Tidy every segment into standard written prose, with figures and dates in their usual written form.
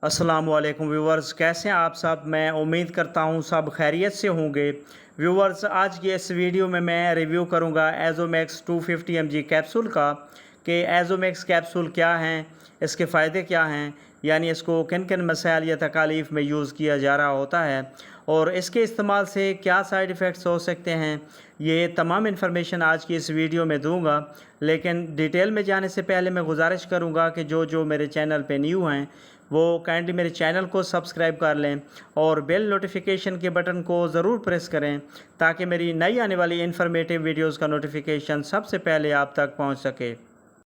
अस्सलामुअलैकुम व्यूवर्स, कैसे हैं आप सब। मैं उम्मीद करता हूं सब खैरियत से होंगे। व्यूवर्स, आज की इस वीडियो में मैं रिव्यू करूंगा एजोमैक्स 250 mg कैप्सूल का कि एजोमैक्स कैप्सूल क्या हैं, इसके फ़ायदे क्या हैं, यानी इसको किन किन मसाइल या तकालीफ में यूज़ किया जा रहा होता है और इसके इस्तेमाल से क्या साइड इफ़ेक्ट्स हो सकते हैं। ये तमाम इन्फॉर्मेशन आज की इस वीडियो में दूंगा, लेकिन डिटेल में जाने से पहले मैं गुजारिश करूंगा कि जो मेरे चैनल पे न्यू हैं वो काइंडली मेरे चैनल को सब्सक्राइब कर लें और बेल नोटिफिकेशन के बटन को ज़रूर प्रेस करें ताकि मेरी नई आने वाली इन्फॉर्मेटिव वीडियोस का नोटिफिकेशन सबसे पहले आप तक पहुंच सके।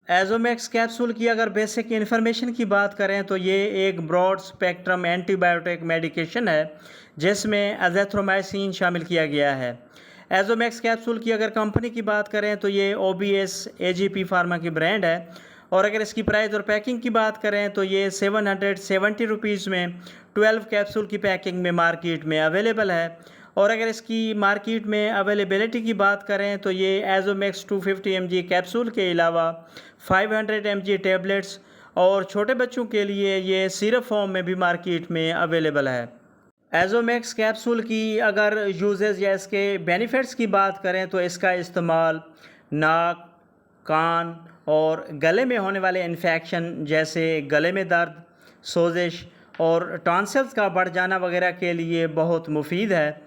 एजोमैक्स कैप्सूल की अगर बेसिक इन्फॉर्मेशन की बात करें तो ये एक ब्रॉड स्पेक्ट्रम एंटीबायोटिक मेडिकेशन है जिसमें एज़िथ्रोमाइसिन शामिल किया गया है। एजोमैक्स कैप्सूल की अगर कंपनी की बात करें तो ये OBS AGP फार्मा की ब्रांड है और अगर इसकी प्राइस और पैकिंग की बात करें तो ये 770 रुपीज़ में 12 कैप्सूल की पैकिंग में मार्केट में अवेलेबल है। और अगर इसकी मार्केट में अवेलेबिलिटी की बात करें तो ये एजोमैक्स 250 mg कैप्सूल के अलावा 500 mg टैबलेट्स और छोटे बच्चों के लिए ये सिरप फॉर्म में भी मार्केट में अवेलेबल है। एजोमैक्स कैप्सूल की अगर यूजेस या इसके बेनिफिट्स की बात करें तो इसका इस्तेमाल नाक, कान और गले में होने वाले इन्फेक्शन जैसे गले में दर्द, सोजिश और टॉन्सिल्स का बढ़ जाना वगैरह के लिए बहुत मुफीद है।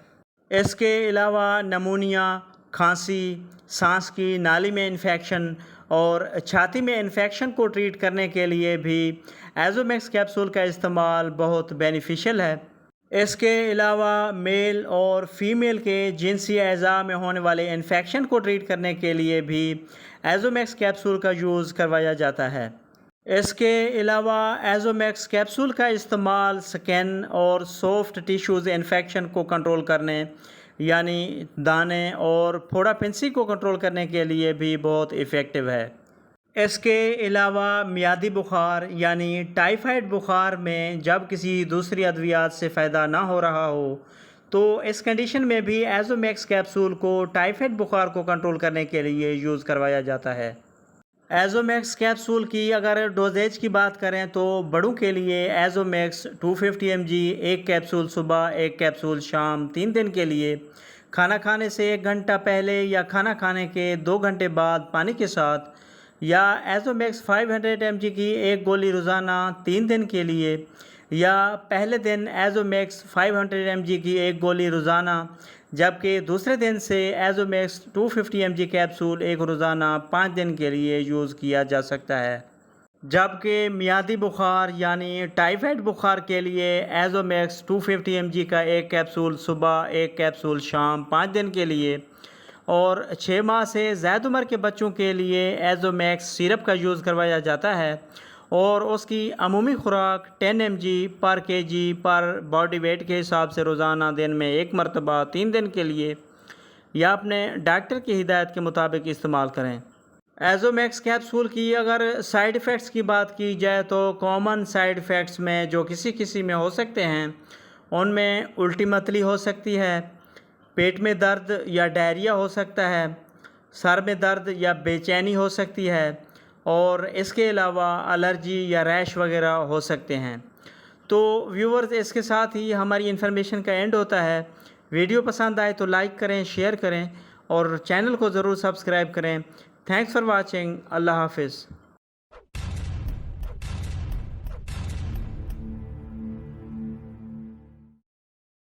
इसके अलावा नमूनिया, खांसी, सांस की नाली में इन्फेक्शन और छाती में इन्फेक्शन को ट्रीट करने के लिए भी एजोमैक्स कैप्सूल का इस्तेमाल बहुत बेनिफिशियल है। इसके अलावा मेल और फीमेल के जिनसी अज़ा में होने वाले इन्फेक्शन को ट्रीट करने के लिए भी एजोमैक्स कैप्सूल का यूज़ करवाया जाता है। इसके अलावा एजोमैक्स कैप्सूल का इस्तेमाल स्किन और सॉफ्ट टिश्यूज़ इन्फेक्शन को कंट्रोल करने यानी दाने और फोड़ा फिंसी को कंट्रोल करने के लिए भी बहुत इफ़ेक्टिव है। इसके अलावा मियादी बुखार यानी टाइफाइड बुखार में जब किसी दूसरी अद्वियात से फ़ायदा ना हो रहा हो तो इस कंडीशन में भी एजोमैक्स कैप्सूल को टाइफाइड बुखार को कंट्रोल करने के लिए यूज़ करवाया जाता है। एजोमैक्स कैप्सूल की अगर डोजेज की बात करें तो बड़ों के लिए एजोमैक्स 250 mg एक कैप्सूल सुबह, एक कैप्सूल शाम, 3 दिन के लिए खाना खाने से 1 घंटा पहले या खाना खाने के 2 घंटे बाद पानी के साथ, या एजोमैक्स 500 mg की एक गोली रोज़ाना 3 दिन के लिए, या पहले दिन एजोमैक्स 500 mg की एक गोली रोज़ाना जबकि दूसरे दिन से एजोमैक्स 250 mg कैप्सूल एक रोज़ाना 5 दिन के लिए यूज़ किया जा सकता है। जबकि मियादी बुखार यानी टाइफाइड बुखार के लिए एजोमैक्स 250 mg का एक कैप्सूल सुबह, एक कैप्सूल शाम, 5 दिन के लिए, और 6 माह से ज़्यादा उम्र के बच्चों के लिए एजोमैक्स सिरप का यूज़ करवाया जाता है और उसकी अमूमी खुराक 10 mg पर kg पर बॉडी वेट के हिसाब से रोज़ाना दिन में 1 मरतबा 3 दिन के लिए या अपने डॉक्टर की हिदायत के मुताबिक इस्तेमाल करें। एजोमैक्स कैप्सूल की अगर साइड इफ़ेक्ट्स की बात की जाए तो कॉमन साइड इफ़ेक्ट्स में जो किसी में हो सकते हैं उनमें उल्टी मतली हो सकती है, पेट में दर्द या डायरिया हो सकता है, सर में दर्द या बेचैनी हो सकती है और इसके अलावा एलर्जी या रैश वगैरह हो सकते हैं। तो व्यूवर्स, इसके साथ ही हमारी इन्फॉर्मेशन का एंड होता है। वीडियो पसंद आए तो लाइक करें, शेयर करें और चैनल को ज़रूर सब्सक्राइब करें। Thanks for watching. अल्लाह हाफिज़।